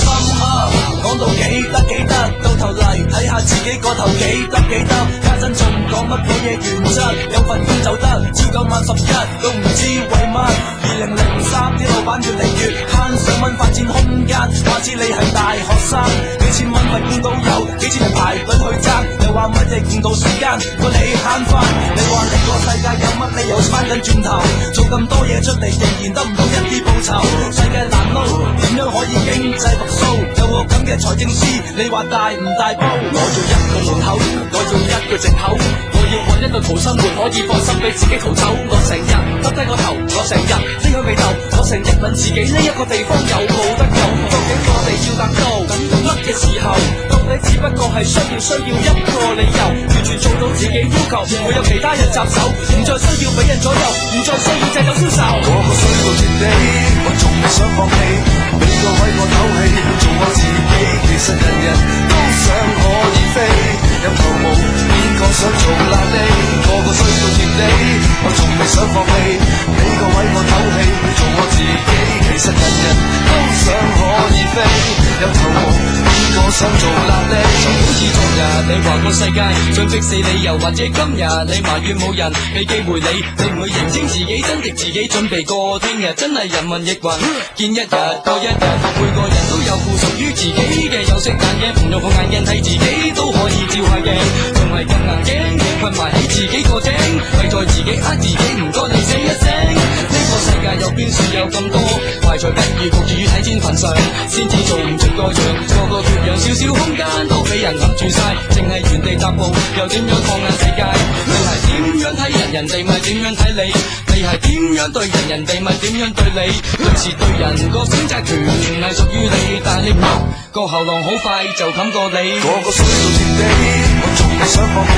心講到幾得，到頭嚟睇下自己個頭幾得，家陣仲講乜鬼嘢原則？有份工就得，朝9晚11都唔知為乜。2003啲老闆越嚟越慳，想蚊發展空間，話知你係大學生，幾千蚊份工都有，幾千人排隊去爭，又話乜嘢共度時間，個你慳翻。你話呢個世界有乜理由翻緊轉頭，做咁多嘢出嚟仍然得唔到一啲報酬，世界難撈，點樣可以經濟復甦？有我咁嘅財政司，你話大唔大煲？我做一個門口，我做一個藉口，我要揾一個討生活可以放心俾自己逃走。我成日耷低個頭，我成日拎起鼻頭，我成日問自己呢一個地方有冇得救？究竟我哋要達到乜嘅時候？到底只不過係需要一個理由，完全做到自己要求，唔會有其他人插手，唔再需要俾人左右，唔再需要借酒消愁。我個衰到貼地，我仲未想放棄，俾個位我唞氣，做我自己。其實人人都想可以飛，有頭毛邊個想做瘌痢？個個衰到貼地，我仲未想放棄，俾個位我唞氣，做我自己。其實人人都想可以飛，有頭毛邊個想做瘌痢？就好似昨日你話個世界想逼死你，又或者今日你埋怨冇人俾機會你唔會認清自己，增值自己，準備過聽日。真係人云亦云，見一日過一日，每個人都有副屬於自己嘅有色眼鏡，唔用副眼鏡睇自己都可以照下鏡，仲係咁硬頸，困埋喺自己個井，咪在自己呃自己，唔該你死一聲。呢個世界有邊處有咁多懷才不遇，焗住要睇天份上，先至做唔出個樣，個缺氧少少空間都俾人揞住晒，淨係原地踏步，又點樣放眼世界？你係點樣睇人，人哋咪點樣睇你？你係點樣對人，人哋咪點樣對你？對事對人個選擇權係屬於你，但係你個喉嚨好快就冚過你。個個衰到貼地，我仲未想放棄，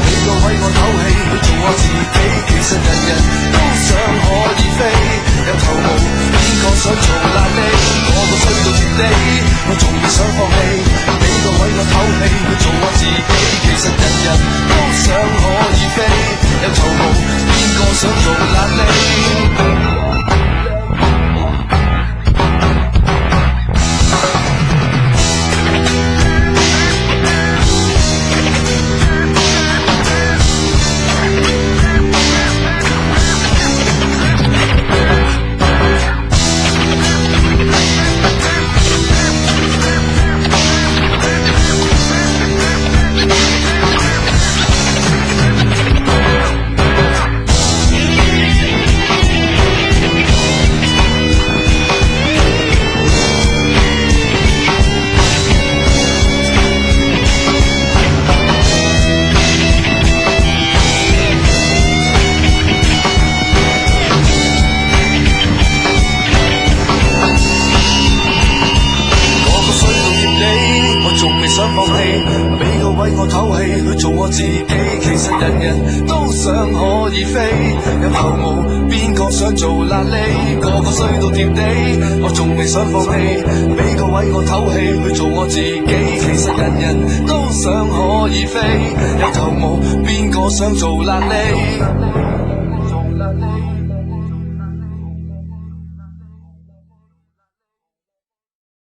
俾個位我唞氣，去做我自己。其實人人都想可以飛，有頭毛邊個想做瘌痢？個個衰到貼地，我仲未想放棄，俾個位我唞氣，去做我自己。其實人人都想可以飛，有頭毛邊個想做瘌痢？自己其實人人都想可以飛，有頭毛邊個想做瘌痢？個個衰到貼地，我仲未想放棄，俾個位我唞氣去做我自己。其實人人都想可以飛，有頭毛邊個想做瘌痢？